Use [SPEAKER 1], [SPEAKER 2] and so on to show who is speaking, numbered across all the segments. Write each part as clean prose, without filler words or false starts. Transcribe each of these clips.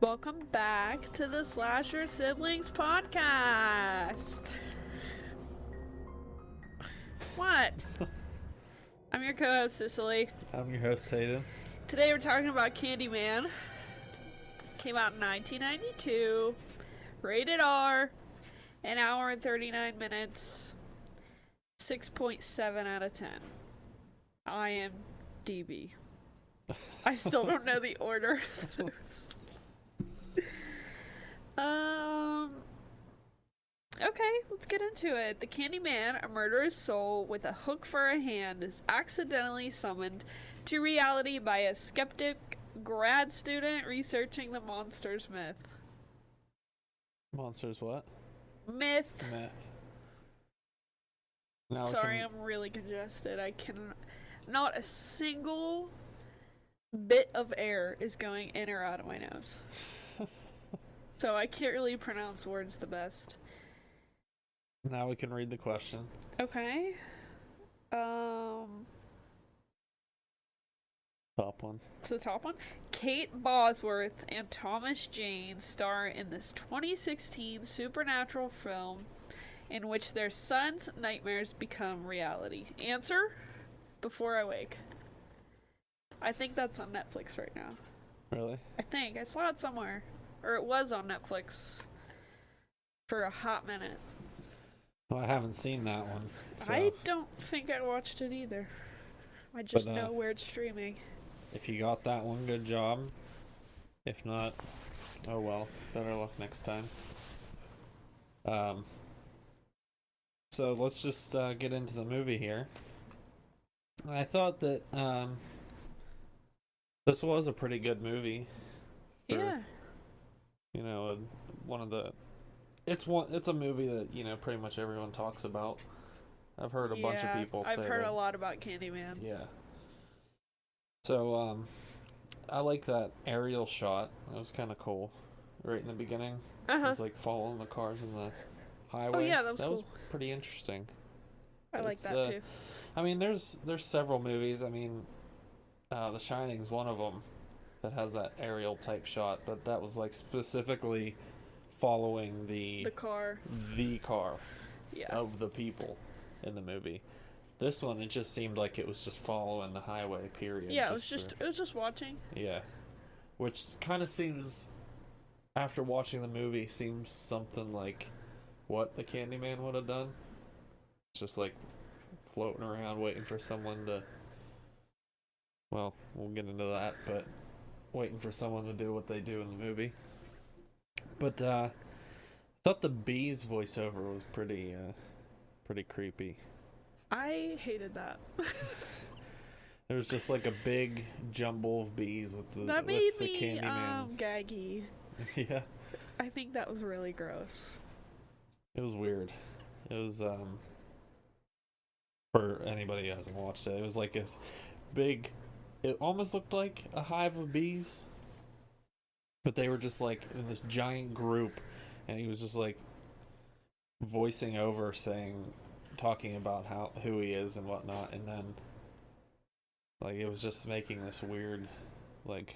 [SPEAKER 1] Welcome back to the Slasher Siblings podcast. What? I'm your co-host Cicely.
[SPEAKER 2] I'm your host, Hayden.
[SPEAKER 1] Today we're talking about Candyman. Came out in 1992. Rated R. An hour and 39 minutes. 6.7 out of 10. IMDb. I still don't know the order. Okay, let's get into it. The Candyman, a murderous soul with a hook for a hand, is accidentally summoned to reality by a skeptic grad student researching the monster's myth.
[SPEAKER 2] Monsters what?
[SPEAKER 1] Myth.
[SPEAKER 2] Myth. Now
[SPEAKER 1] Sorry, I'm really congested. I can. Not a single bit of air is going in or out of my nose. So I can't really pronounce words the best.
[SPEAKER 2] Now we can read the question.
[SPEAKER 1] Okay.
[SPEAKER 2] Top one.
[SPEAKER 1] It's the top one. Kate Bosworth and Thomas Jane star in this 2016 supernatural film in which their son's nightmares become reality. Answer? Before I Wake. I think that's on Netflix right now.
[SPEAKER 2] Really?
[SPEAKER 1] I think. I saw it somewhere. Or it was on Netflix for a hot minute.
[SPEAKER 2] Well, I haven't seen that one. So
[SPEAKER 1] I don't think I watched it either. I just know where it's streaming.
[SPEAKER 2] if you got that one, good job. If not, oh well. Better luck next time. So let's just get into the movie here. I thought that this was a pretty good movie.
[SPEAKER 1] Yeah.
[SPEAKER 2] You know, one of the it's a movie that, pretty much everyone talks about. I've heard a bunch of people say
[SPEAKER 1] I've heard
[SPEAKER 2] that.
[SPEAKER 1] a lot about Candyman.
[SPEAKER 2] Yeah. So I like that aerial shot. That was kind of cool. Right in the beginning. It was like following the cars in the highway.
[SPEAKER 1] Oh yeah, that was cool.
[SPEAKER 2] Was pretty interesting.
[SPEAKER 1] I like that too.
[SPEAKER 2] I mean, there's several movies. I mean, The Shining is one of them that has that aerial type shot, but that was like specifically following the
[SPEAKER 1] car
[SPEAKER 2] of the people in the movie. This one, it just seemed like it was just following the highway, period.
[SPEAKER 1] Yeah, it was just watching.
[SPEAKER 2] Yeah, which kind of seems, after watching the movie, seems something like what the Candyman would have done. Just like floating around waiting for someone to, well, we'll get into that, but waiting for someone to do what they do in the movie. But I thought the bees voiceover was pretty creepy.
[SPEAKER 1] I hated that.
[SPEAKER 2] There was just like a big jumble of bees with the
[SPEAKER 1] that made
[SPEAKER 2] the
[SPEAKER 1] me
[SPEAKER 2] Candyman.
[SPEAKER 1] Gaggy.
[SPEAKER 2] Yeah.
[SPEAKER 1] I think that was really gross.
[SPEAKER 2] It was weird. It was for anybody who hasn't watched it, it was like this big, it almost looked like a hive of bees, but they were just like in this giant group, and he was just like voicing over, talking about who he is and whatnot, and then like it was just making this weird, like,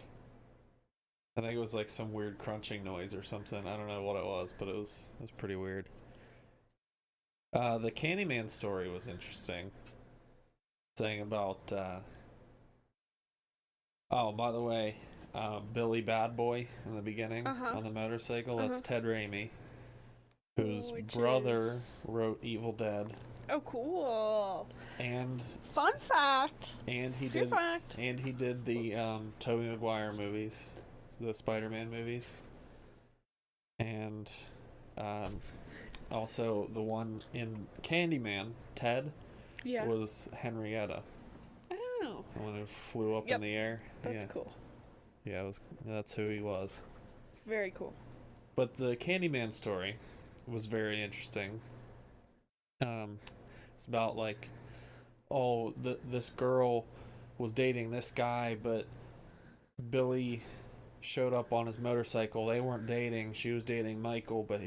[SPEAKER 2] I think it was like some weird crunching noise or something. I don't know what it was, but it was pretty weird. The Candyman story was interesting. Saying about oh, by the way, Billy Bad Boy in the beginning on the motorcycle, that's Ted Raimi, whose brother wrote Evil Dead.
[SPEAKER 1] Oh, cool.
[SPEAKER 2] And
[SPEAKER 1] fun fact.
[SPEAKER 2] And he did the Tobey Maguire movies, the Spider-Man movies. And also the one in Candyman, Ted, was Henrietta.
[SPEAKER 1] Oh.
[SPEAKER 2] The one who flew up in the air.
[SPEAKER 1] That's cool.
[SPEAKER 2] Yeah, that's who he was.
[SPEAKER 1] Very cool.
[SPEAKER 2] But the Candyman story was very interesting. It's about like, this girl was dating this guy, but Billy showed up on his motorcycle. They weren't dating. She was dating Michael, but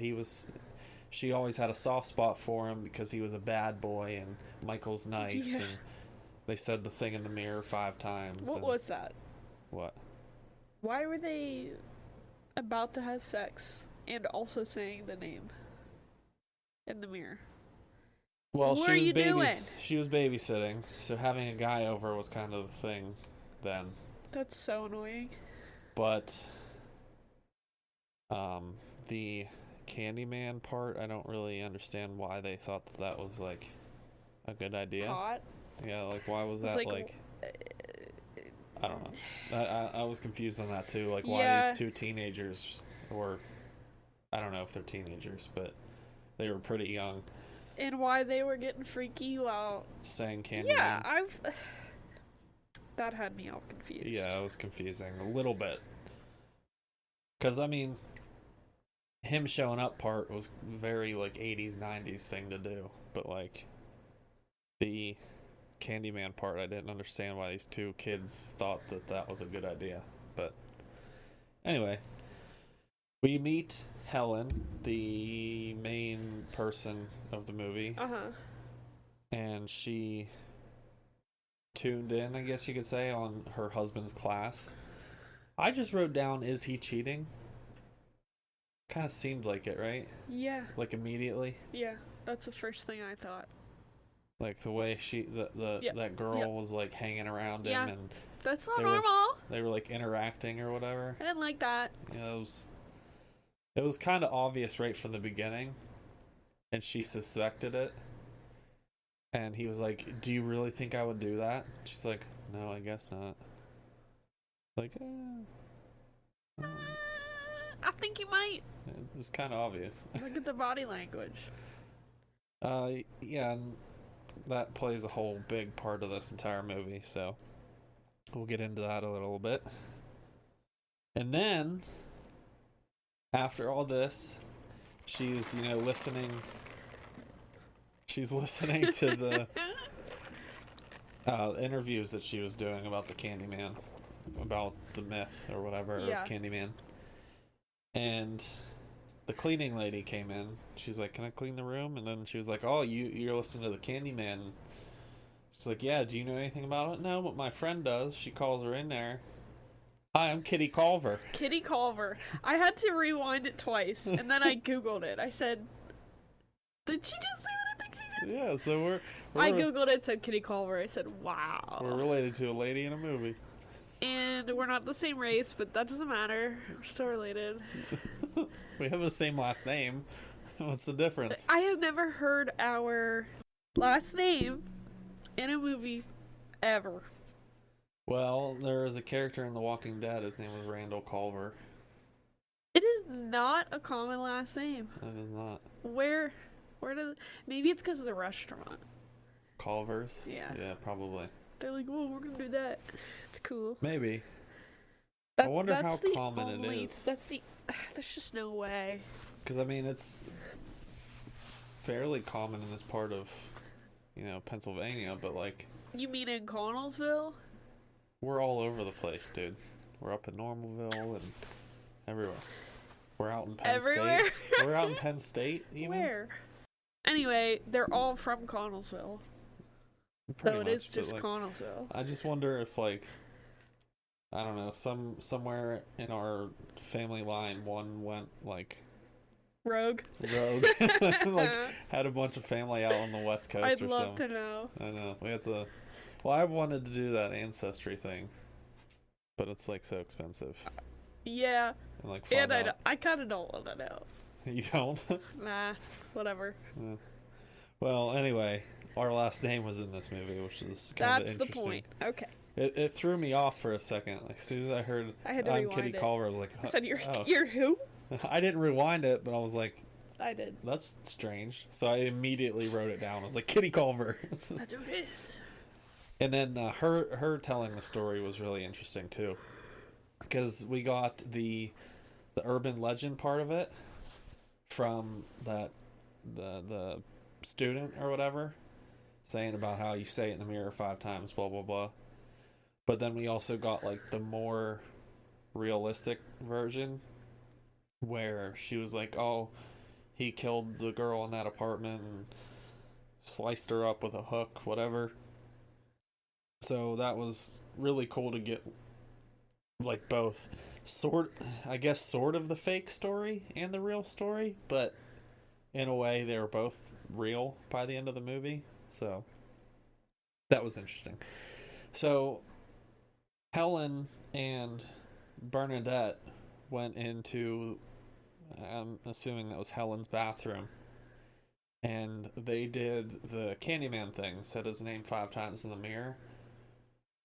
[SPEAKER 2] she always had a soft spot for him because he was a bad boy and Michael's nice. And they said the thing in the mirror 5 times.
[SPEAKER 1] What was that?
[SPEAKER 2] What?
[SPEAKER 1] Why were they about to have sex and also saying the name in the mirror.
[SPEAKER 2] Well,
[SPEAKER 1] What are you doing?
[SPEAKER 2] She was babysitting, so having a guy over was kind of the thing then.
[SPEAKER 1] That's so annoying.
[SPEAKER 2] But the Candyman part, I don't really understand why they thought that that was like a good idea.
[SPEAKER 1] Hot.
[SPEAKER 2] Yeah, like why was
[SPEAKER 1] It's
[SPEAKER 2] that
[SPEAKER 1] like,
[SPEAKER 2] I don't know. I was confused on that too. Like why
[SPEAKER 1] Yeah.
[SPEAKER 2] these two teenagers were, I don't know if they're teenagers, but they were pretty young,
[SPEAKER 1] and why they were getting freaky while.
[SPEAKER 2] saying Candyman.
[SPEAKER 1] Yeah, that had me all confused.
[SPEAKER 2] Yeah, it was confusing a little bit. Because, I mean, him showing up part was very, like, 80s, 90s thing to do. But, like, the Candyman part, I didn't understand why these two kids thought that that was a good idea. But, anyway, we meet Helen, the main person of the movie.
[SPEAKER 1] Uh-huh.
[SPEAKER 2] And she tuned in, I guess you could say, on her husband's class. I just wrote down, is he cheating? Kind of seemed like it, right?
[SPEAKER 1] Yeah.
[SPEAKER 2] Like immediately.
[SPEAKER 1] Yeah. That's the first thing I thought.
[SPEAKER 2] Like the way that girl was like hanging around him,
[SPEAKER 1] Yeah.
[SPEAKER 2] and
[SPEAKER 1] That's not
[SPEAKER 2] They were-
[SPEAKER 1] normal.
[SPEAKER 2] they were like interacting or whatever.
[SPEAKER 1] I didn't like that.
[SPEAKER 2] You know, it was kind of obvious right from the beginning, and she suspected it. And he was like, "Do you really think I would do that?" She's like, "No, I guess not." Like,
[SPEAKER 1] I think you might.
[SPEAKER 2] it was kind of obvious.
[SPEAKER 1] Look at the body language.
[SPEAKER 2] Yeah, and that plays a whole big part of this entire movie, so we'll get into that a little bit. And then, after all this, she's, listening. She's listening to the interviews that she was doing about the Candyman, about the myth or whatever
[SPEAKER 1] Yeah.
[SPEAKER 2] of Candyman. And the cleaning lady came in. She's like, "Can I clean the room?" And then she was like, "Oh, you're listening to the Candyman." She's like, "Yeah, do you know anything about it?" "No, but my friend does." She calls her in there. "Hi, I'm Kitty Culver."
[SPEAKER 1] Kitty Culver. I had to rewind it twice, and then I Googled it. I said, did she just say what I think she said?
[SPEAKER 2] Yeah, so we're
[SPEAKER 1] I Googled it, said Kitty Culver. I said, wow.
[SPEAKER 2] we're related to a lady in a movie.
[SPEAKER 1] And we're not the same race, but that doesn't matter. We're still related.
[SPEAKER 2] We have the same last name. What's the difference?
[SPEAKER 1] I have never heard our last name in a movie ever.
[SPEAKER 2] Well, there is a character in The Walking Dead. His name was Randall Culver.
[SPEAKER 1] It is not a common last name.
[SPEAKER 2] It is not.
[SPEAKER 1] Where did... Maybe it's because of the restaurant.
[SPEAKER 2] Culver's?
[SPEAKER 1] Yeah.
[SPEAKER 2] Yeah, probably.
[SPEAKER 1] They're like, well, we're going to do that. It's cool.
[SPEAKER 2] Maybe.
[SPEAKER 1] That,
[SPEAKER 2] I wonder
[SPEAKER 1] that's
[SPEAKER 2] how
[SPEAKER 1] the
[SPEAKER 2] common it
[SPEAKER 1] only-
[SPEAKER 2] is.
[SPEAKER 1] That's the... There's just no way.
[SPEAKER 2] Because, I mean, it's fairly common in this part of, Pennsylvania, but, like,
[SPEAKER 1] You mean in Connellsville?
[SPEAKER 2] we're all over the place, dude. We're up in Normalville and everywhere. We're out in Penn
[SPEAKER 1] Everywhere?
[SPEAKER 2] State. We're out in Penn State, even.
[SPEAKER 1] Where? Anyway, they're all from Connellsville.
[SPEAKER 2] Pretty
[SPEAKER 1] So it is
[SPEAKER 2] much, but,
[SPEAKER 1] just
[SPEAKER 2] like,
[SPEAKER 1] Connellsville.
[SPEAKER 2] I just wonder if, like, I don't know, somewhere in our family line, one went, like,
[SPEAKER 1] Rogue?
[SPEAKER 2] rogue, like, had a bunch of family out on the West Coast
[SPEAKER 1] I'd
[SPEAKER 2] or
[SPEAKER 1] love
[SPEAKER 2] something.
[SPEAKER 1] to know.
[SPEAKER 2] I know. We have to. Well, I wanted to do that ancestry thing, but it's like so expensive
[SPEAKER 1] Yeah,
[SPEAKER 2] and like
[SPEAKER 1] and
[SPEAKER 2] find out.
[SPEAKER 1] I kind of don't want to know.
[SPEAKER 2] You don't.
[SPEAKER 1] Nah, whatever.
[SPEAKER 2] Yeah. Well, anyway, our last name was in this movie, which is kind of
[SPEAKER 1] That's the
[SPEAKER 2] interesting.
[SPEAKER 1] point. Okay.
[SPEAKER 2] It threw me off for a second. Like as soon as I heard
[SPEAKER 1] I had to
[SPEAKER 2] I'm
[SPEAKER 1] rewind
[SPEAKER 2] Kitty
[SPEAKER 1] it.
[SPEAKER 2] Culver, I was like,
[SPEAKER 1] I said,
[SPEAKER 2] oh.
[SPEAKER 1] you're who?
[SPEAKER 2] I didn't rewind it, but I was like,
[SPEAKER 1] I did.
[SPEAKER 2] that's strange. So I immediately wrote it down. I was like, Kitty Culver.
[SPEAKER 1] That's who it is.
[SPEAKER 2] And then her telling the story was really interesting too, because we got the urban legend part of it from the student or whatever, saying about how you say it in the mirror 5 times, blah blah blah. But then we also got like the more realistic version, where she was like, "Oh, he killed the girl in that apartment and sliced her up with a hook, whatever." So that was really cool to get like both I guess sort of the fake story and the real story, but in a way they were both real by the end of the movie. So that was interesting. So Helen and Bernadette went into, I'm assuming that was Helen's bathroom, and they did the Candyman thing, said his name 5 times in the mirror,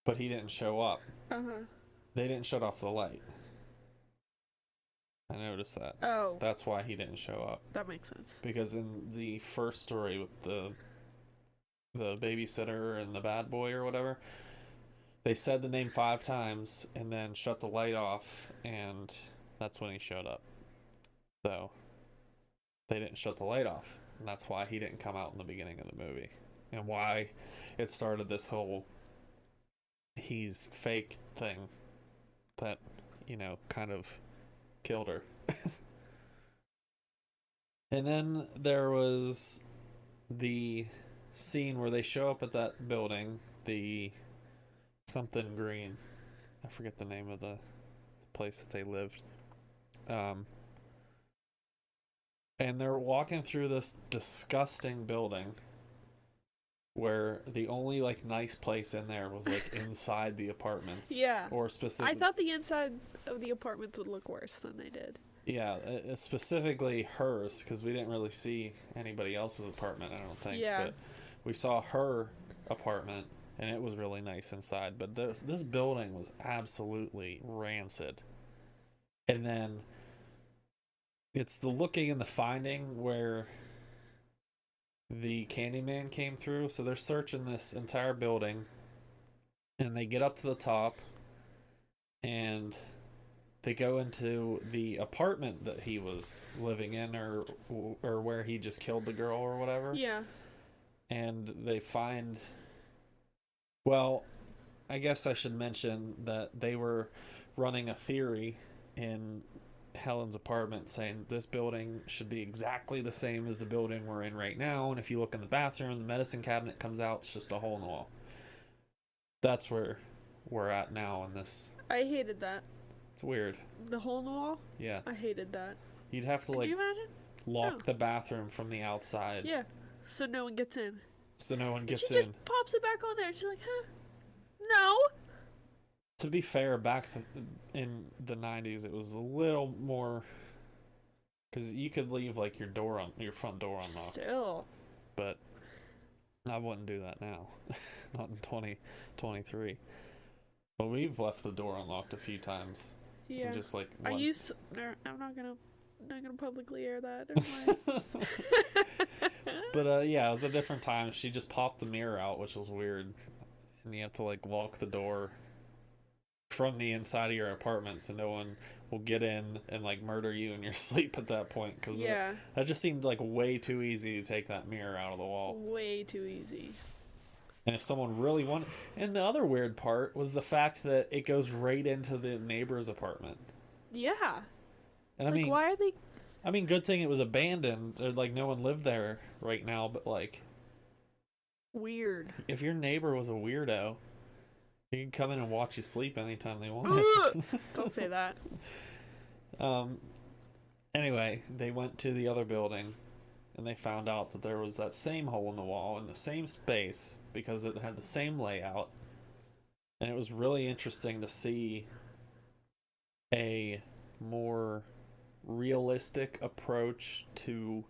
[SPEAKER 2] but he didn't show up.
[SPEAKER 1] Uh-huh.
[SPEAKER 2] They didn't shut off the light. I noticed that.
[SPEAKER 1] Oh.
[SPEAKER 2] That's why he didn't show up.
[SPEAKER 1] That makes sense.
[SPEAKER 2] Because in the first story with the babysitter and the bad boy or whatever, they said the name 5 times and then shut the light off, and that's when he showed up. So they didn't shut the light off, and that's why he didn't come out in the beginning of the movie, and why it started this whole he's fake thing that, kind of killed her. And then there was the scene where they show up at that building, the something green. I forget the name of the place that they lived. And they're walking through this disgusting building where the only nice place in there was inside the apartments.
[SPEAKER 1] Yeah.
[SPEAKER 2] Or specifically,
[SPEAKER 1] I thought the inside of the apartments would look worse than they did.
[SPEAKER 2] Yeah, specifically hers, because we didn't really see anybody else's apartment, I don't think.
[SPEAKER 1] Yeah.
[SPEAKER 2] But we saw her apartment, and it was really nice inside. But this building was absolutely rancid. And then it's the looking and the finding where the Candyman came through. So they're searching this entire building, and they get up to the top, and they go into the apartment that he was living in, or where he just killed the girl or whatever.
[SPEAKER 1] Yeah.
[SPEAKER 2] And they find, well, I guess I should mention that they were running a theory in Helen's apartment saying this building should be exactly the same as the building we're in right now, and if you look in the bathroom, the medicine cabinet comes out, it's just a hole in the wall. That's where we're at now in this.
[SPEAKER 1] I hated that.
[SPEAKER 2] It's weird.
[SPEAKER 1] The hole in the wall?
[SPEAKER 2] Yeah.
[SPEAKER 1] I hated that.
[SPEAKER 2] You'd have to
[SPEAKER 1] Could you imagine?
[SPEAKER 2] lock the bathroom from the outside.
[SPEAKER 1] Yeah. So no one gets in.
[SPEAKER 2] So no one gets
[SPEAKER 1] she
[SPEAKER 2] in.
[SPEAKER 1] just pops it back on there. She's like, huh? No.
[SPEAKER 2] To be fair, back in the 90s, it was a little more, because you could leave your front door unlocked.
[SPEAKER 1] Still.
[SPEAKER 2] But I wouldn't do that now. Not in 2023. But we've left the door unlocked a few times.
[SPEAKER 1] Yeah.
[SPEAKER 2] Just
[SPEAKER 1] I'm not gonna publicly air that. Never mind.
[SPEAKER 2] But yeah, it was a different time. She just popped the mirror out, which was weird. And you have to lock the door from the inside of your apartment so no one will get in and murder you in your sleep at that point. Cause
[SPEAKER 1] yeah.
[SPEAKER 2] that just seemed way too easy to take that mirror out of the wall.
[SPEAKER 1] Way too easy.
[SPEAKER 2] And if someone really wanted... And the other weird part was the fact that it goes right into the neighbor's apartment.
[SPEAKER 1] Yeah.
[SPEAKER 2] And I mean...
[SPEAKER 1] why are they...
[SPEAKER 2] I mean, good thing it was abandoned. Or, no one lived there right now, but,
[SPEAKER 1] weird.
[SPEAKER 2] If your neighbor was a weirdo, he can come in and watch you sleep anytime they want.
[SPEAKER 1] Don't say that.
[SPEAKER 2] Anyway, they went to the other building, and they found out that there was that same hole in the wall in the same space, because it had the same layout. And it was really interesting to see a more realistic approach to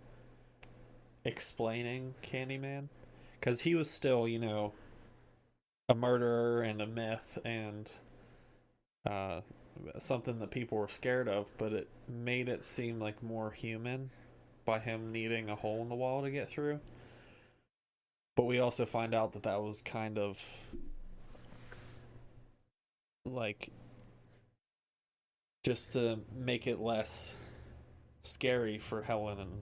[SPEAKER 2] explaining Candyman, because he was still, a murderer and a myth and something that people were scared of, but it made it seem more human by him needing a hole in the wall to get through. But we also find out that that was kind of just to make it less scary for Helen and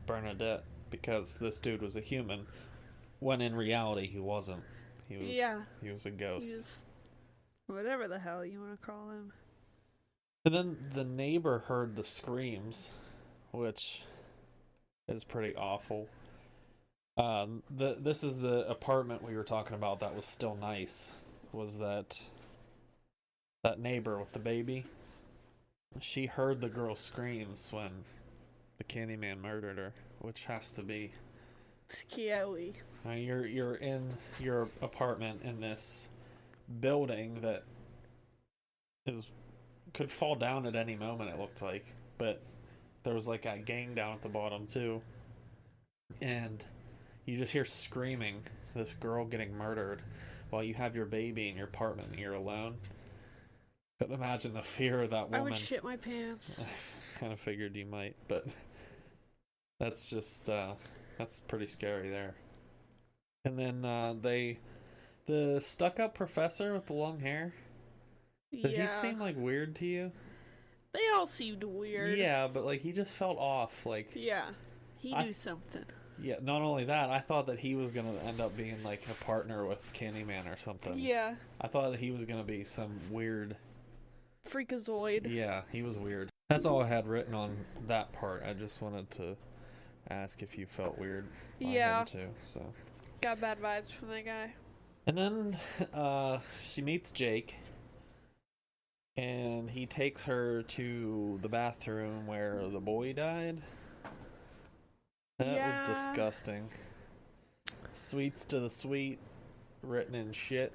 [SPEAKER 2] Bernadette, because this dude was a human, when in reality he wasn't. He was a ghost.
[SPEAKER 1] Whatever the hell you want to call him.
[SPEAKER 2] And then the neighbor heard the screams, which is pretty awful. This is the apartment we were talking about that was still nice. Was that neighbor with the baby? she heard the girl screams when the Candyman murdered her, which has to be.
[SPEAKER 1] Scary.
[SPEAKER 2] You're in your apartment in this building that is could fall down at any moment. It looked like, but there was like a gang down at the bottom too, and you just hear screaming. This girl getting murdered while you have your baby in your apartment and you're alone. Couldn't imagine the fear of that woman.
[SPEAKER 1] I would shit my pants.
[SPEAKER 2] I kind of figured you might, but that's just that's pretty scary there. And then the stuck-up professor with the long hair. Did he seem like weird to you?
[SPEAKER 1] They all seemed weird.
[SPEAKER 2] Yeah, but like he just felt off. Like
[SPEAKER 1] Yeah, he knew something.
[SPEAKER 2] Yeah, not only that, I thought that he was gonna end up being like a partner with Candyman or something.
[SPEAKER 1] Yeah.
[SPEAKER 2] I thought that he was gonna be some weird
[SPEAKER 1] freakazoid.
[SPEAKER 2] Yeah, he was weird. That's all I had written on that part. I just wanted to ask if you felt weird by him too. So
[SPEAKER 1] got bad vibes from that guy.
[SPEAKER 2] And then she meets Jake, and he takes her to the bathroom where the boy died. That was disgusting. Sweets to the sweet, written in shit.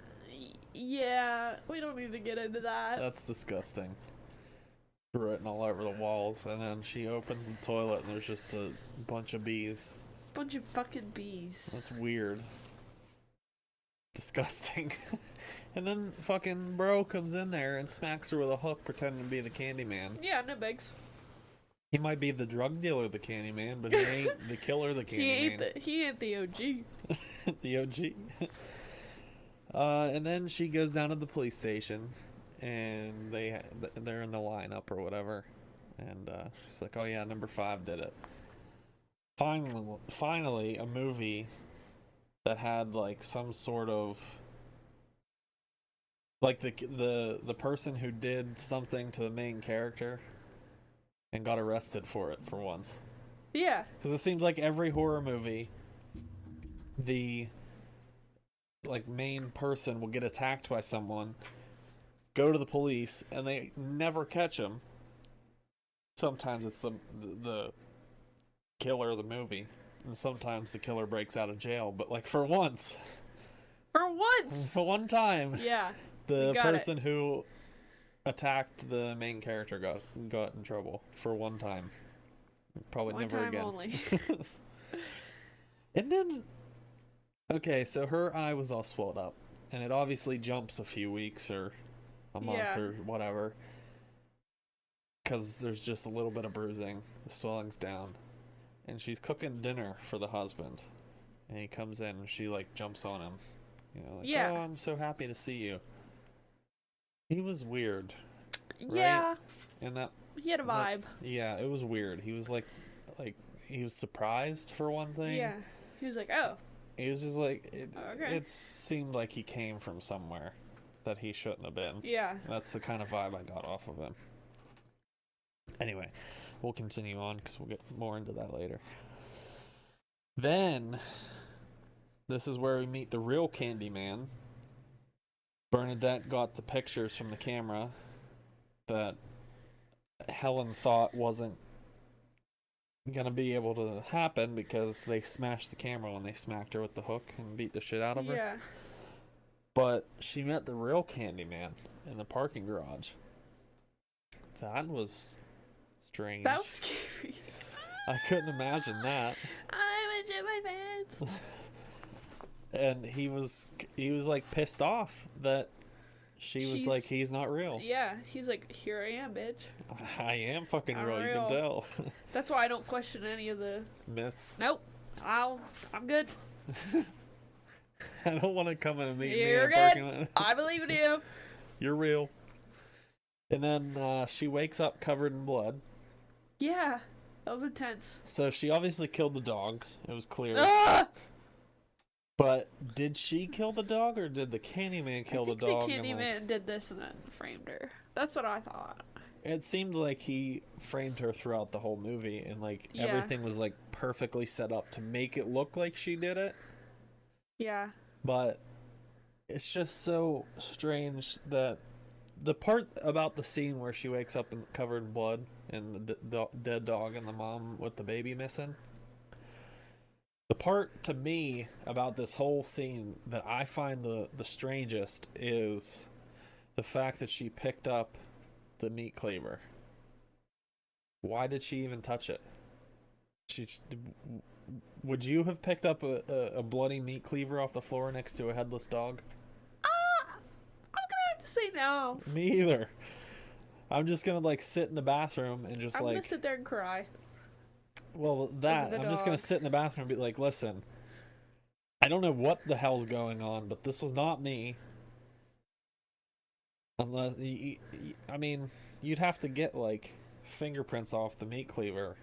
[SPEAKER 1] Yeah, we don't need to get into that.
[SPEAKER 2] That's disgusting. Written all over the walls, and then she opens the toilet and there's just a bunch of bees.
[SPEAKER 1] Bunch of fucking bees.
[SPEAKER 2] That's weird. Disgusting. And then fucking bro comes in there and smacks her with a hook pretending to be the Candyman.
[SPEAKER 1] Yeah, no bigs.
[SPEAKER 2] He might be the drug dealer, the Candyman, but he ain't the killer, the Candyman.
[SPEAKER 1] He ain't the OG.
[SPEAKER 2] The OG. And then she goes down to the police station, and they're in the lineup or whatever, and she's like, "Oh yeah, number 5 did it." Finally, a movie that had like some sort of like the person who did something to the main character and got arrested for it for once.
[SPEAKER 1] Yeah.
[SPEAKER 2] Because it seems like every horror movie, the like main person will get attacked by someone, go to the police, and they never catch him. Sometimes it's the killer of the movie, and sometimes the killer breaks out of jail. But like for one time,
[SPEAKER 1] yeah,
[SPEAKER 2] the person who attacked the main character got in trouble for one time. Probably
[SPEAKER 1] one
[SPEAKER 2] never
[SPEAKER 1] time
[SPEAKER 2] again.
[SPEAKER 1] Only.
[SPEAKER 2] And then, okay, so her eye was all swelled up, and it obviously jumps a few weeks or a month or whatever, because there's just a little bit of bruising. The swelling's down, and she's cooking dinner for the husband, and he comes in and she like jumps on him, you know, like, "Oh, I'm so happy to see you." He was weird.
[SPEAKER 1] Yeah.
[SPEAKER 2] Right? And that
[SPEAKER 1] he had a vibe.
[SPEAKER 2] Yeah, it was weird. He was like he was surprised for one thing.
[SPEAKER 1] Yeah. He was like, "Oh."
[SPEAKER 2] He was just like
[SPEAKER 1] okay.
[SPEAKER 2] It seemed like he came from somewhere that he shouldn't have been.
[SPEAKER 1] Yeah.
[SPEAKER 2] That's the kind of vibe I got off of him. Anyway, we'll continue on because we'll get more into that later. Then, this is where we meet the real Candyman. Bernadette got the pictures from the camera that Helen thought wasn't gonna be able to happen because they smashed the camera when they smacked her with the hook and beat the shit out of her.
[SPEAKER 1] Yeah.
[SPEAKER 2] But she met the real Candyman in the parking garage. That was strange.
[SPEAKER 1] That was scary.
[SPEAKER 2] I couldn't imagine that.
[SPEAKER 1] I went to my pants.
[SPEAKER 2] And he was like pissed off that she's was like, he's not real.
[SPEAKER 1] Yeah, he's like, "Here I am, bitch.
[SPEAKER 2] I am fucking
[SPEAKER 1] I'm
[SPEAKER 2] real. You can tell."
[SPEAKER 1] That's why I don't question any of the
[SPEAKER 2] myths.
[SPEAKER 1] Nope. I'm good.
[SPEAKER 2] I don't want to come in and meet
[SPEAKER 1] You're
[SPEAKER 2] me in the
[SPEAKER 1] good.
[SPEAKER 2] parking lot.
[SPEAKER 1] I believe in you.
[SPEAKER 2] You're real. And then she wakes up covered in blood.
[SPEAKER 1] Yeah, that was intense.
[SPEAKER 2] So she obviously killed the dog. It was clear.
[SPEAKER 1] Ah!
[SPEAKER 2] But did she kill the dog, or did the Candyman kill the dog?
[SPEAKER 1] The Candyman did this and then framed her. That's what I thought.
[SPEAKER 2] It seemed like he framed her throughout the whole movie, and like everything was like perfectly set up to make it look like she did it.
[SPEAKER 1] Yeah.
[SPEAKER 2] But it's just so strange that the part about the scene where she wakes up and covered in blood and the dead dog and the mom with the baby missing. The part to me about this whole scene that I find the strangest is the fact that she picked up the meat cleaver. Why did she even touch it? Would you have picked up a bloody meat cleaver off the floor next to a headless dog?
[SPEAKER 1] I'm gonna have to say no.
[SPEAKER 2] Me either. I'm just gonna like sit in the bathroom and just
[SPEAKER 1] I'm
[SPEAKER 2] like
[SPEAKER 1] gonna sit there and cry.
[SPEAKER 2] well that
[SPEAKER 1] Over the
[SPEAKER 2] I'm just gonna
[SPEAKER 1] dog.
[SPEAKER 2] sit in the bathroom and be like, listen, I don't know what the hell's going on, but this was not me. Unless I mean, you'd have to get like fingerprints off the meat cleaver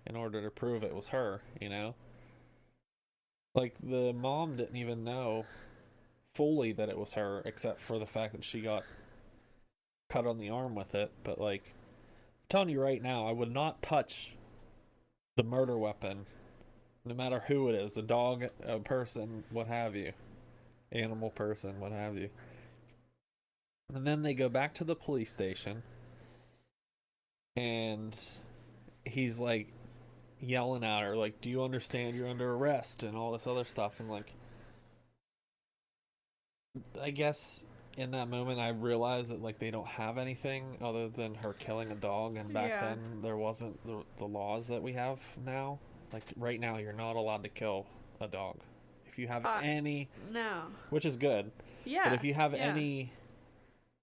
[SPEAKER 2] in order to prove it was her, you know? Like the mom didn't even know fully that it was her, except for the fact that she got cut on the arm with it. But like, I'm telling you right now, I would not touch the murder weapon, no matter who it is, a dog, a person, what have you, animal, person, what have you. And then they go back to the police station, and he's like yelling at her, like, do you understand you're under arrest and all this other stuff. And like, I guess in that moment I realized that like they don't have anything other than her killing a dog, and back
[SPEAKER 1] Yeah.
[SPEAKER 2] then there wasn't the laws that we have now. Like right now you're not allowed to kill a dog if you have any,
[SPEAKER 1] No.
[SPEAKER 2] which is good,
[SPEAKER 1] Yeah.
[SPEAKER 2] but if you have
[SPEAKER 1] yeah.
[SPEAKER 2] any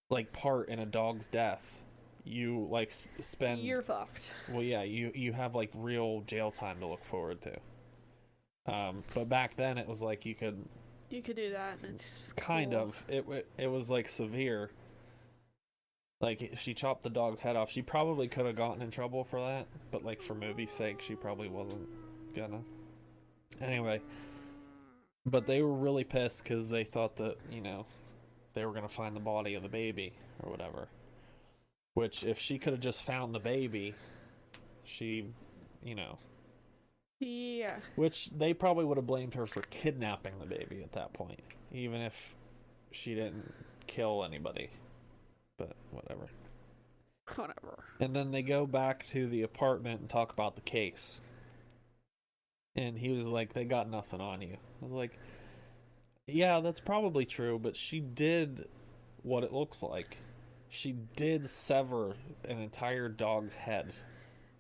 [SPEAKER 2] like part in a dog's death, you like spend
[SPEAKER 1] You're fucked.
[SPEAKER 2] well, yeah, you have like real jail time to look forward to. But back then it was like you could
[SPEAKER 1] You could do that. And it's
[SPEAKER 2] kind
[SPEAKER 1] cool.
[SPEAKER 2] of it was like severe. Like if she chopped the dog's head off, she probably could have gotten in trouble for that, but like for movie's sake, she probably wasn't gonna. Anyway, but they were really pissed because they thought that they were gonna find the body of the baby or whatever. Which if she could have just found the baby, she,
[SPEAKER 1] Yeah.
[SPEAKER 2] which they probably would have blamed her for kidnapping the baby at that point, even if she didn't kill anybody. But whatever.
[SPEAKER 1] Whatever.
[SPEAKER 2] And then they go back to the apartment and talk about the case. And he was like, they got nothing on you. I was like, yeah, that's probably true, but she did what it looks like. She did sever an entire dog's head.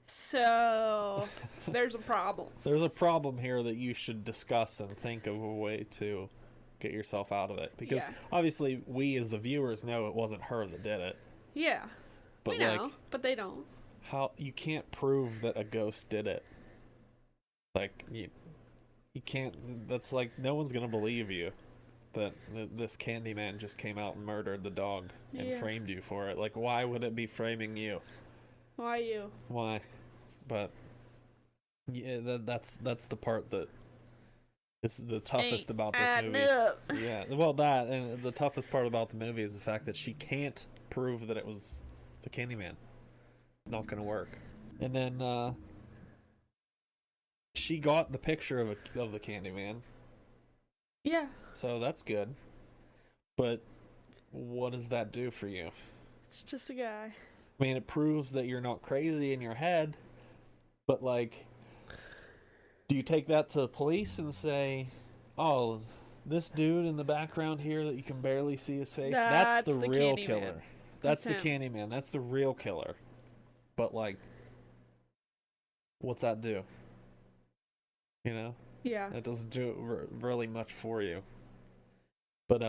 [SPEAKER 1] So there's a problem.
[SPEAKER 2] There's a problem here that you should discuss and think of a way to get yourself out of it. Because
[SPEAKER 1] Yeah.
[SPEAKER 2] obviously we as the viewers know it wasn't her that did it.
[SPEAKER 1] Yeah.
[SPEAKER 2] But
[SPEAKER 1] We know,
[SPEAKER 2] like,
[SPEAKER 1] but they don't.
[SPEAKER 2] how you can't prove that a ghost did it. Like you can't. That's like no one's gonna believe you that this Candyman just came out and murdered the dog and
[SPEAKER 1] Yeah.
[SPEAKER 2] framed you for it. Like, why would it be framing you?
[SPEAKER 1] Why you?
[SPEAKER 2] Why? But yeah, that's the part that is the toughest
[SPEAKER 1] Ain't
[SPEAKER 2] about this
[SPEAKER 1] adding
[SPEAKER 2] movie.
[SPEAKER 1] up.
[SPEAKER 2] Yeah, well, that and the toughest part about the movie is the fact that she can't prove that it was the Candyman. It's not gonna work. And then she got the picture of the Candyman,
[SPEAKER 1] Yeah.
[SPEAKER 2] so that's good. But what does that do for you?
[SPEAKER 1] It's just a guy.
[SPEAKER 2] I mean, it proves that you're not crazy in your head, but like, do you take that to the police and say, "Oh, this dude in the background here that you can barely see his face, that's the real
[SPEAKER 1] Candyman.
[SPEAKER 2] killer. That's the
[SPEAKER 1] him.
[SPEAKER 2] Candyman. That's the real killer." But like, what's that do? You know,
[SPEAKER 1] Yeah.
[SPEAKER 2] that doesn't do really much for you. But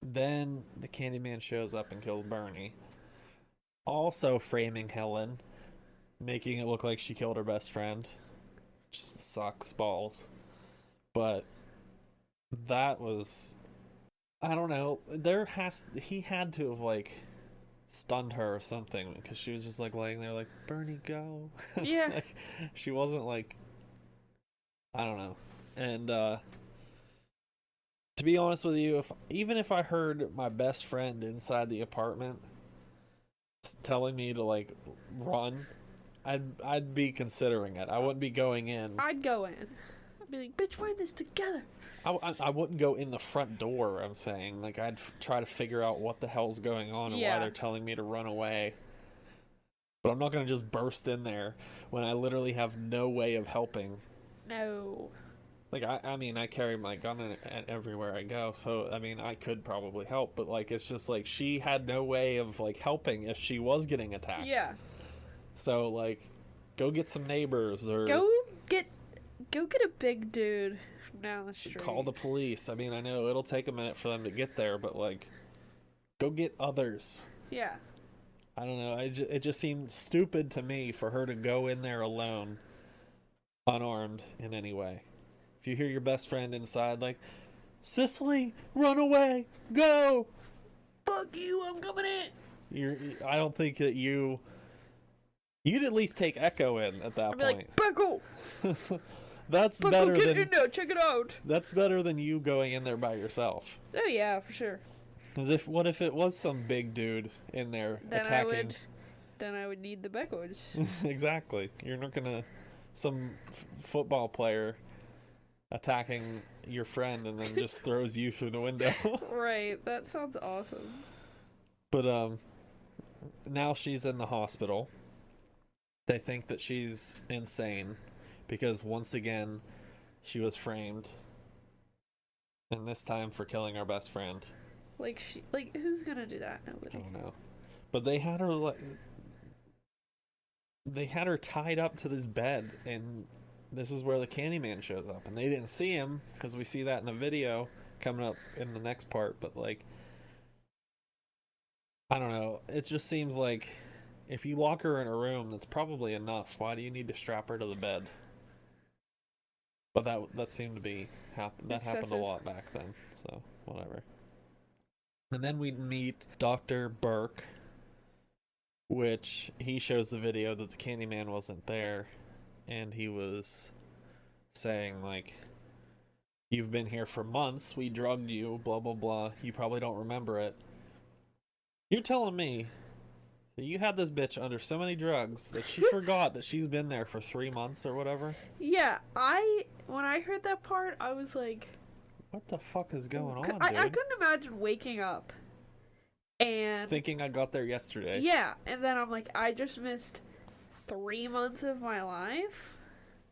[SPEAKER 2] then the Candyman shows up and kills Bernie, also framing Helen, making it look like she killed her best friend. Just sucks balls. But that was, I don't know. He had to have like stunned her or something, because she was just like laying there like, Bernie, go.
[SPEAKER 1] Yeah.
[SPEAKER 2] Like, she wasn't like, I don't know. And to be honest with you, even if I heard my best friend inside the apartment telling me to like run, I'd be considering it. I wouldn't be going in.
[SPEAKER 1] I'd go in. Be like, bitch, we're in this together.
[SPEAKER 2] I wouldn't go in the front door, I'm saying. Like, I'd try to figure out what the hell's going on and why they're telling me to run away. But I'm not going to just burst in there when I literally have no way of helping.
[SPEAKER 1] No.
[SPEAKER 2] Like, I mean, I carry my gun everywhere I go, so, I mean, I could probably help, but, like, it's just, like, she had no way of, like, helping if she was getting attacked.
[SPEAKER 1] Yeah.
[SPEAKER 2] So, like, go get some neighbors, or...
[SPEAKER 1] Go get a big dude from down the street.
[SPEAKER 2] Call the police. I mean, I know it'll take a minute for them to get there, but, like, go get others.
[SPEAKER 1] Yeah.
[SPEAKER 2] I don't know, it just seemed stupid to me for her to go in there alone, unarmed in any way. If you hear your best friend inside, like, Cicely, run away, go! Fuck you, I'm coming in! I don't think that you'd at least take Echo in at that
[SPEAKER 1] I'd be
[SPEAKER 2] point.
[SPEAKER 1] like, Buckle!
[SPEAKER 2] That's
[SPEAKER 1] Buckle,
[SPEAKER 2] better
[SPEAKER 1] get
[SPEAKER 2] than...
[SPEAKER 1] in there, check it out!
[SPEAKER 2] That's better than you going in there by yourself.
[SPEAKER 1] Oh yeah, for sure.
[SPEAKER 2] Because what if it was some big dude in there attacking?
[SPEAKER 1] Then I would need the Beckles.
[SPEAKER 2] Exactly. You're not gonna... Some football player attacking your friend and then just throws you through the window.
[SPEAKER 1] Right, that sounds awesome.
[SPEAKER 2] But now she's in the hospital. They think that she's insane because once again she was framed, and this time for killing our best friend.
[SPEAKER 1] Like who's gonna do that? Nobody.
[SPEAKER 2] I don't know. But they had her tied up to this bed, and this is where the Candyman shows up, and they didn't see him because we see that in the video coming up in the next part. But like, I don't know, it just seems like if you lock her in a room, that's probably enough. Why do you need to strap her to the bed? But that seemed to be that happened a lot back then, so whatever. And then we meet Dr. Burke, which he shows the video that the Candyman wasn't there, and he was saying, like, you've been here for months, we drugged you, blah, blah, blah, you probably don't remember it. You're telling me that you had this bitch under so many drugs that she forgot that she's been there for 3 months or whatever?
[SPEAKER 1] Yeah, when I heard that part, I was like...
[SPEAKER 2] What the fuck is going on, dude?
[SPEAKER 1] I couldn't imagine waking up and...
[SPEAKER 2] thinking I got there yesterday.
[SPEAKER 1] Yeah, and then I'm like, I just missed 3 months of my life?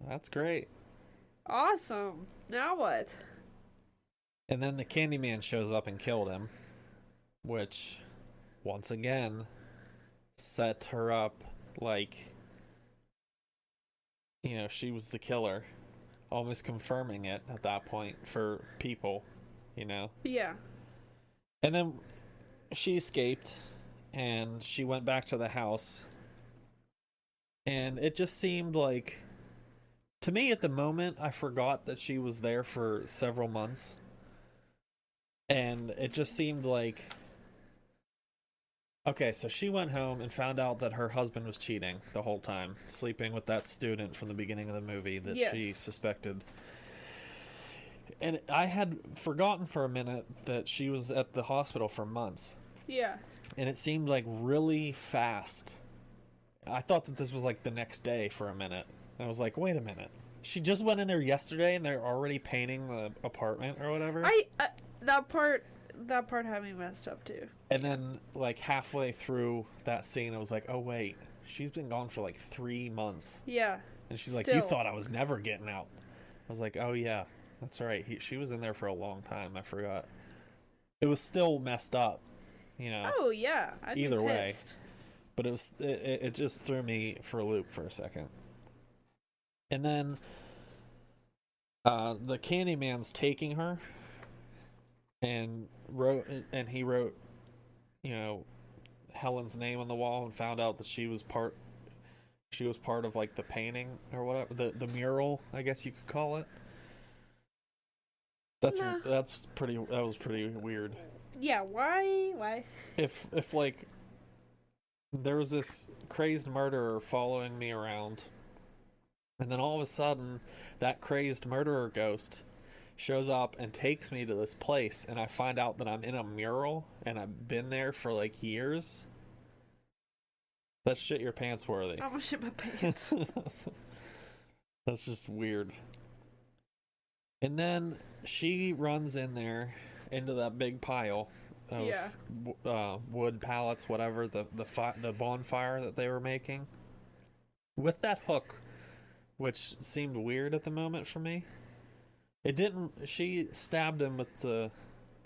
[SPEAKER 2] That's great.
[SPEAKER 1] Awesome. Now what?
[SPEAKER 2] And then the Candyman shows up and killed him, which, once again, set her up like, you know, she was the killer. Almost confirming it at that point for people, you know?
[SPEAKER 1] Yeah.
[SPEAKER 2] And then she escaped, and she went back to the house. And it just seemed like, to me at the moment, I forgot that she was there for several months. And it just seemed like, okay, so she went home and found out that her husband was cheating the whole time, sleeping with that student from the beginning of the movie that she suspected. And I had forgotten for a minute that she was at the hospital for months.
[SPEAKER 1] Yeah.
[SPEAKER 2] And it seemed like really fast. I thought that this was like the next day for a minute. And I was like, wait a minute. She just went in there yesterday and they're already painting the apartment or whatever?
[SPEAKER 1] That part had me messed up too.
[SPEAKER 2] And then, like, halfway through that scene, I was like, oh, wait. She's been gone for, like, 3 months.
[SPEAKER 1] Yeah.
[SPEAKER 2] And she's like, you thought I was never getting out. I was like, oh, yeah. That's right. She was in there for a long time. I forgot. It was still messed up, you know.
[SPEAKER 1] Oh, yeah.
[SPEAKER 2] Either way. But it just threw me for a loop for a second. And then the Candyman's taking her. And he wrote, you know, Helen's name on the wall and found out that she was part of like the painting or whatever, the mural, I guess you could call it. That was pretty weird.
[SPEAKER 1] Yeah, why?
[SPEAKER 2] If like there was this crazed murderer following me around, and then all of a sudden that crazed murderer ghost shows up and takes me to this place, and I find out that I'm in a mural and I've been there for like years. That's shit your pants worthy.
[SPEAKER 1] I'm gonna shit my pants.
[SPEAKER 2] That's just weird. And then she runs in there into that big pile of
[SPEAKER 1] Yeah.
[SPEAKER 2] wood pallets, whatever, the bonfire that they were making, with that hook, which seemed weird at the moment for me. It didn't. She stabbed him with the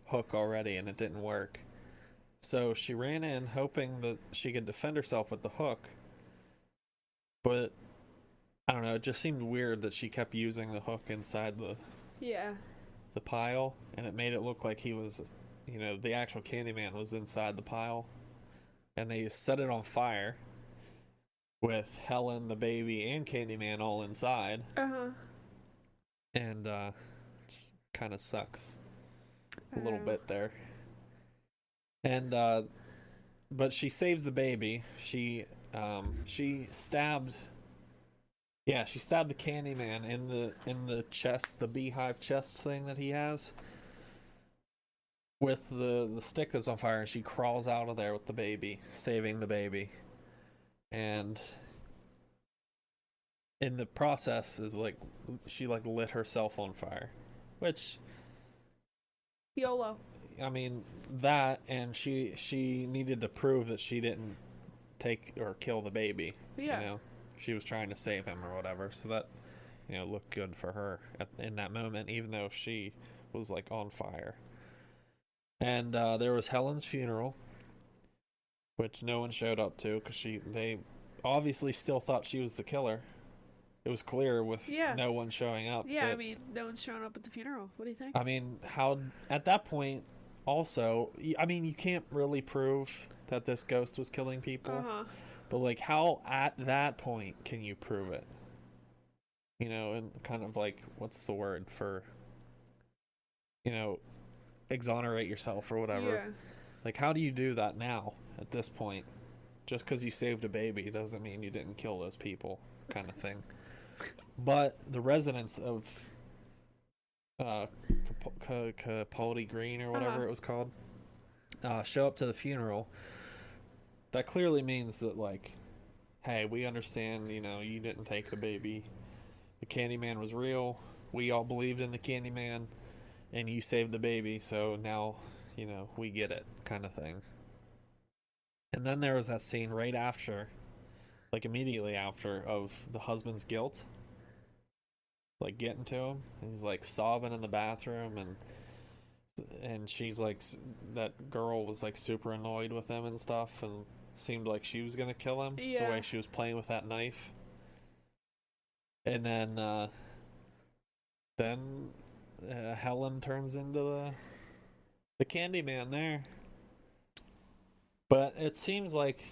[SPEAKER 2] hook already, and it didn't work. So she ran in, hoping that she could defend herself with the hook. But I don't know. It just seemed weird that she kept using the hook inside
[SPEAKER 1] Yeah.
[SPEAKER 2] the pile, and it made it look like he was, the actual Candyman was inside the pile. And they set it on fire with Helen, the baby, and Candyman all inside.
[SPEAKER 1] Uh-huh.
[SPEAKER 2] And kind of sucks a little bit there. And but she saves the baby. She stabbed. Yeah, she stabbed the Candyman in the chest, the beehive chest thing that he has, with the stick that's on fire, and she crawls out of there with the baby, saving the baby. And in the process is like she like lit herself on fire, which
[SPEAKER 1] YOLO.
[SPEAKER 2] I mean that, and she needed to prove that she didn't take or kill the baby.
[SPEAKER 1] Yeah.
[SPEAKER 2] She was trying to save him or whatever, so that looked good for her in that moment, even though she was like on fire. And there was Helen's funeral, which no one showed up to because they obviously still thought she was the killer. It was clear with no one showing up.
[SPEAKER 1] Yeah, I mean, no one's showing up at the funeral. What do you think?
[SPEAKER 2] I mean, how at that point, also, I mean, you can't really prove that this ghost was killing people.
[SPEAKER 1] Uh-huh.
[SPEAKER 2] But, like, how at that point can you prove it? And kind of like, what's the word for, exonerate yourself or whatever.
[SPEAKER 1] Yeah.
[SPEAKER 2] Like, how do you do that now at this point? Just because you saved a baby doesn't mean you didn't kill those people, kind of thing. But the residents of Capaldi Green or whatever it was called show up to the funeral. That clearly means that, like, hey, we understand, you didn't take the baby. The Candyman was real. We all believed in the Candyman, and you saved the baby, so now, we get it, kind of thing. And then there was that scene right after, like immediately after, of the husband's guilt, like getting to him, and he's like sobbing in the bathroom, and she's like, that girl was like super annoyed with him and stuff, and seemed like she was gonna kill him, the way she was playing with that knife. And then Helen turns into the Candyman there. But it seems like,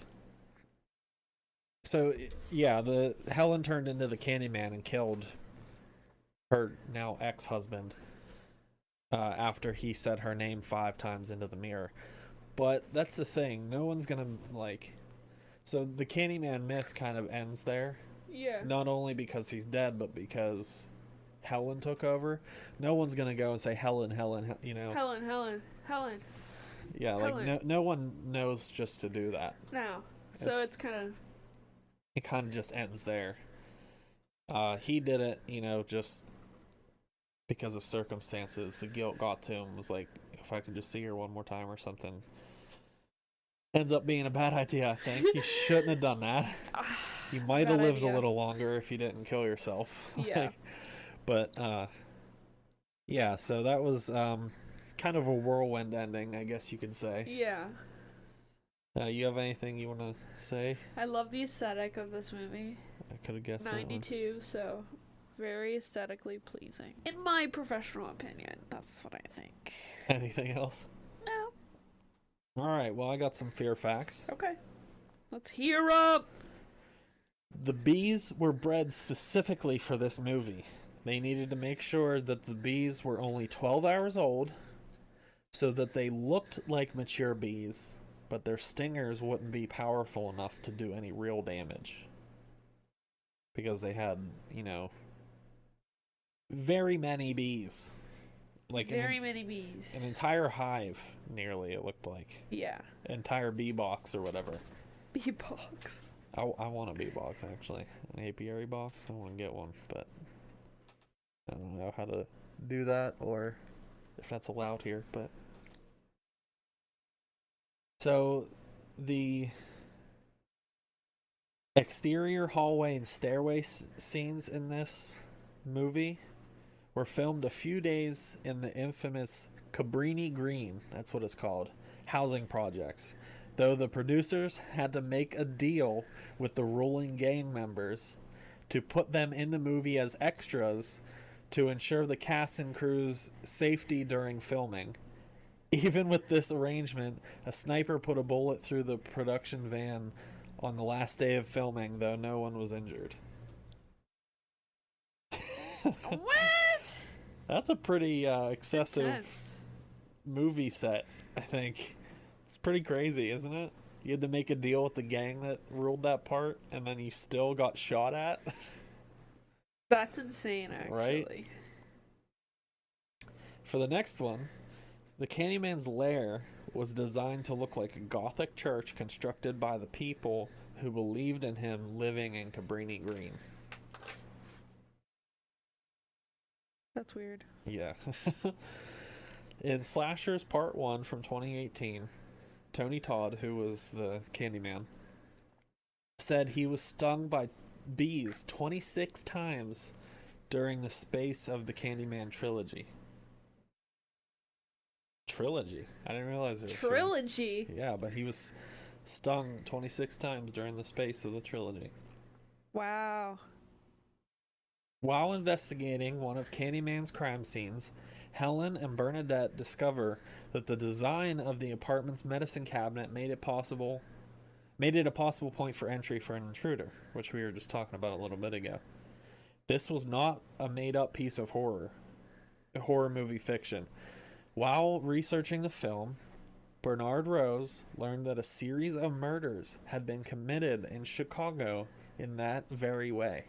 [SPEAKER 2] so yeah, the Helen turned into the Candyman and killed her now ex-husband after he said her name 5 times into the mirror. But that's the thing, no one's gonna, like, so the Candyman myth kind of ends there.
[SPEAKER 1] Yeah.
[SPEAKER 2] Not only because he's dead, but because Helen took over. No one's gonna go and say Helen,
[SPEAKER 1] Helen.
[SPEAKER 2] Yeah,
[SPEAKER 1] Helen.
[SPEAKER 2] like no one knows just to do that.
[SPEAKER 1] No. So it's kind
[SPEAKER 2] of just ends there. He did it, just because of circumstances. The guilt got to him. Was like, if I could just see her one more time or something. Ends up being a bad idea, I think. You shouldn't have done that. You might have lived a little longer if you didn't kill yourself.
[SPEAKER 1] Yeah.
[SPEAKER 2] But yeah, so that was kind of a whirlwind ending, I guess you could say.
[SPEAKER 1] Yeah.
[SPEAKER 2] You have anything you want to say?
[SPEAKER 1] I love the aesthetic of this movie.
[SPEAKER 2] I could have guessed
[SPEAKER 1] 92, so very aesthetically pleasing. In my professional opinion, that's what I think.
[SPEAKER 2] Anything else?
[SPEAKER 1] No.
[SPEAKER 2] Alright, well, I got some fear facts.
[SPEAKER 1] Okay. Let's hear up!
[SPEAKER 2] The bees were bred specifically for this movie. They needed to make sure that the bees were only 12 hours old so that they looked like mature bees, but their stingers wouldn't be powerful enough to do any real damage. Because they had, very many bees. Like
[SPEAKER 1] very many bees.
[SPEAKER 2] An entire hive, nearly, it looked like.
[SPEAKER 1] Yeah.
[SPEAKER 2] Entire bee box or whatever.
[SPEAKER 1] Bee box.
[SPEAKER 2] I want a bee box, actually. An apiary box. I want to get one, but I don't know how to do that or if that's allowed here, but so the exterior hallway and stairway scenes in this movie were filmed a few days in the infamous Cabrini Green, that's what it's called, housing projects. Though the producers had to make a deal with the ruling gang members to put them in the movie as extras to ensure the cast and crew's safety during filming. Even with this arrangement, a sniper put a bullet through the production van on the last day of filming, though no one was injured.
[SPEAKER 1] What?
[SPEAKER 2] That's a pretty excessive
[SPEAKER 1] Intense.
[SPEAKER 2] movie set, I think. It's pretty crazy, isn't it? You had to make a deal with the gang that ruled that part, and then you still got shot at.
[SPEAKER 1] That's insane, actually.
[SPEAKER 2] Right? For the next one, the Candyman's lair was designed to look like a Gothic church constructed by the people who believed in him living in Cabrini Green.
[SPEAKER 1] That's weird.
[SPEAKER 2] Yeah. In Slashers Part 1 from 2018, Tony Todd, who was the Candyman, said he was stung by bees 26 times during the space of the Candyman trilogy. Trilogy? I didn't realize it was
[SPEAKER 1] Trilogy?
[SPEAKER 2] Yeah, but he was stung 26 times during the space of the trilogy.
[SPEAKER 1] Wow.
[SPEAKER 2] While investigating one of Candyman's crime scenes, Helen and Bernadette discover that the design of the apartment's medicine cabinet made it a possible point for entry for an intruder, which we were just talking about a little bit ago. This was not a made-up piece of horror movie fiction. While researching the film, Bernard Rose learned that a series of murders had been committed in Chicago in that very way.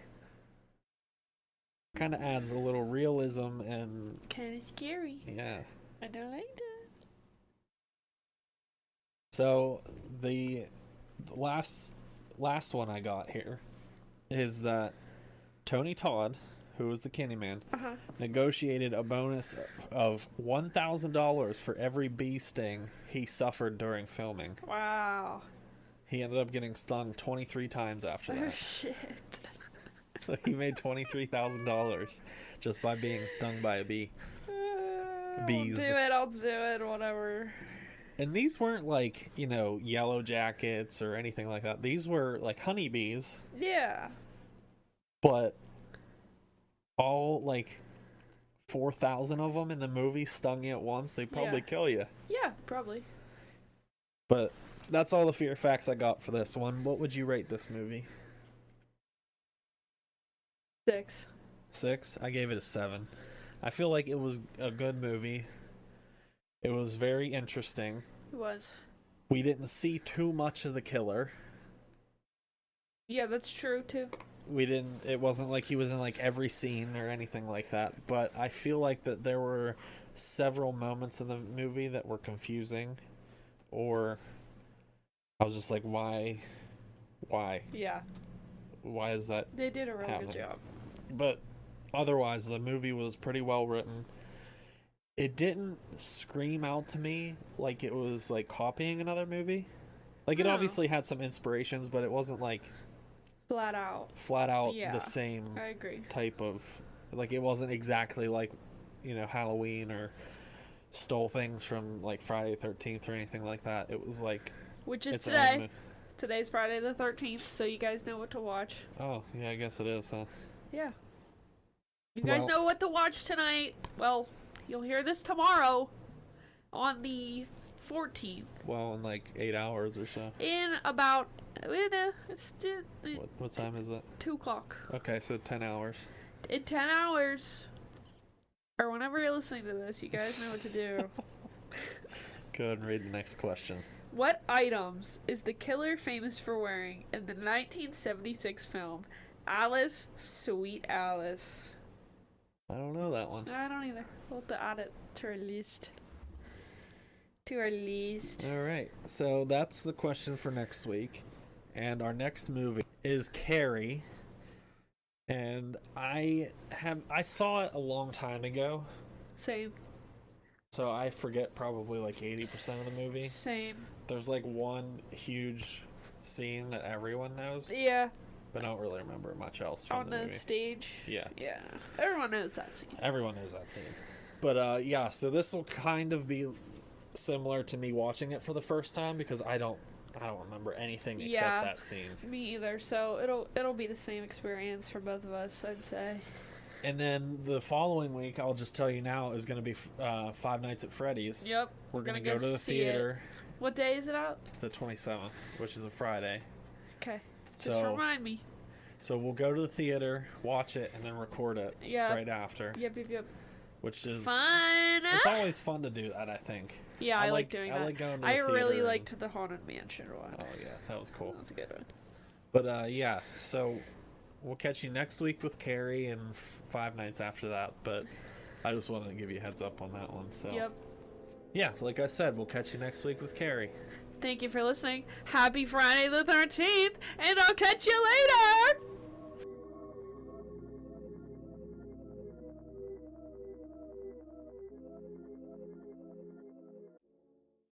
[SPEAKER 2] Kind of adds a little realism and
[SPEAKER 1] Kind of scary.
[SPEAKER 2] yeah.
[SPEAKER 1] I don't like that.
[SPEAKER 2] So the last one I got here is that Tony Todd, who was the Candyman, negotiated a bonus of $1,000 for every bee sting he suffered during filming.
[SPEAKER 1] Wow.
[SPEAKER 2] He ended up getting stung 23 times after
[SPEAKER 1] Oh,
[SPEAKER 2] that.
[SPEAKER 1] shit.
[SPEAKER 2] So he made $23,000 just by being stung by a bee. Bees.
[SPEAKER 1] I'll do it, whatever.
[SPEAKER 2] And these weren't like, yellow jackets or anything like that. These were like honeybees,
[SPEAKER 1] Yeah.
[SPEAKER 2] but all like 4,000 of them in the movie stung you at once. They'd probably
[SPEAKER 1] Yeah.
[SPEAKER 2] kill you.
[SPEAKER 1] Yeah, probably.
[SPEAKER 2] But that's all the fear facts I got for this one. What would you rate this movie?
[SPEAKER 1] 6.
[SPEAKER 2] 6? I gave it a 7. I feel like it was a good movie. It was very interesting.
[SPEAKER 1] It was.
[SPEAKER 2] We didn't see too much of the killer.
[SPEAKER 1] Yeah, that's true, too.
[SPEAKER 2] It wasn't like he was in like every scene or anything like that, but I feel like that there were several moments in the movie that were confusing, or I was just like, why
[SPEAKER 1] Yeah.
[SPEAKER 2] is that
[SPEAKER 1] They did a really
[SPEAKER 2] happening?
[SPEAKER 1] good job.
[SPEAKER 2] But otherwise the movie was pretty well written. It didn't scream out to me like it was like copying another movie. Like it
[SPEAKER 1] No.
[SPEAKER 2] obviously had some inspirations, but it wasn't like
[SPEAKER 1] Flat out.
[SPEAKER 2] flat out
[SPEAKER 1] Yeah.
[SPEAKER 2] the same
[SPEAKER 1] I agree.
[SPEAKER 2] type of, like, it wasn't exactly like Halloween or stole things from like Friday the 13th or anything like that. It was like
[SPEAKER 1] Which is
[SPEAKER 2] its own
[SPEAKER 1] today. Today's Friday the 13th, so you guys know what to watch.
[SPEAKER 2] Oh yeah, I guess it is, huh?
[SPEAKER 1] Yeah. You guys
[SPEAKER 2] Well-
[SPEAKER 1] know what to watch tonight. Well, you'll hear this tomorrow on the 14th.
[SPEAKER 2] Well, in like 8 hours or so.
[SPEAKER 1] In about, it's
[SPEAKER 2] What time is it?
[SPEAKER 1] 2 o'clock.
[SPEAKER 2] Okay, so 10 hours.
[SPEAKER 1] In 10 hours, or whenever you're listening to this, you guys know what to do.
[SPEAKER 2] Go ahead and read the next question.
[SPEAKER 1] What items is the killer famous for wearing in the 1976 film Alice, Sweet Alice?
[SPEAKER 2] I don't know that one.
[SPEAKER 1] I don't either. We'll have to add it to our list.
[SPEAKER 2] All right, so that's the question for next week. And our next movie is Carrie. And I saw it a long time ago,
[SPEAKER 1] Same.
[SPEAKER 2] so I forget probably like 80% of the movie.
[SPEAKER 1] Same.
[SPEAKER 2] There's like one huge scene that everyone knows,
[SPEAKER 1] Yeah.
[SPEAKER 2] but I don't really remember much else from
[SPEAKER 1] On
[SPEAKER 2] the
[SPEAKER 1] the
[SPEAKER 2] movie.
[SPEAKER 1] stage.
[SPEAKER 2] Yeah.
[SPEAKER 1] Yeah. Everyone knows that scene.
[SPEAKER 2] Everyone knows that scene. But yeah, so this will kind of be similar to me watching it for the first time because I don't remember anything except
[SPEAKER 1] Yeah.
[SPEAKER 2] that scene.
[SPEAKER 1] Me either. So it'll be the same experience for both of us, I'd say.
[SPEAKER 2] And then the following week, I'll just tell you now, is going to be Five Nights at Freddy's.
[SPEAKER 1] Yep.
[SPEAKER 2] We're going to go to the
[SPEAKER 1] see it.
[SPEAKER 2] theater
[SPEAKER 1] What day is it out?
[SPEAKER 2] the 27th, which is a Friday.
[SPEAKER 1] Okay. Just
[SPEAKER 2] So
[SPEAKER 1] remind me.
[SPEAKER 2] so we'll go to the theater, watch it, and then record it
[SPEAKER 1] Yeah.
[SPEAKER 2] right after,
[SPEAKER 1] Yep.
[SPEAKER 2] which is
[SPEAKER 1] Fun.
[SPEAKER 2] it's always fun to do that, I think.
[SPEAKER 1] Yeah, I like doing
[SPEAKER 2] I
[SPEAKER 1] that.
[SPEAKER 2] like going to the
[SPEAKER 1] I really
[SPEAKER 2] theater
[SPEAKER 1] liked the Haunted Mansion one.
[SPEAKER 2] Oh yeah, that was cool.
[SPEAKER 1] That was a good one.
[SPEAKER 2] But yeah, so we'll catch you next week with Carrie and 5 nights after that. But I just wanted to give you a heads up on that one. So
[SPEAKER 1] Yep.
[SPEAKER 2] yeah, like I said, we'll catch you next week with Carrie.
[SPEAKER 1] Thank you for listening. Happy Friday the 13th, and I'll catch you later!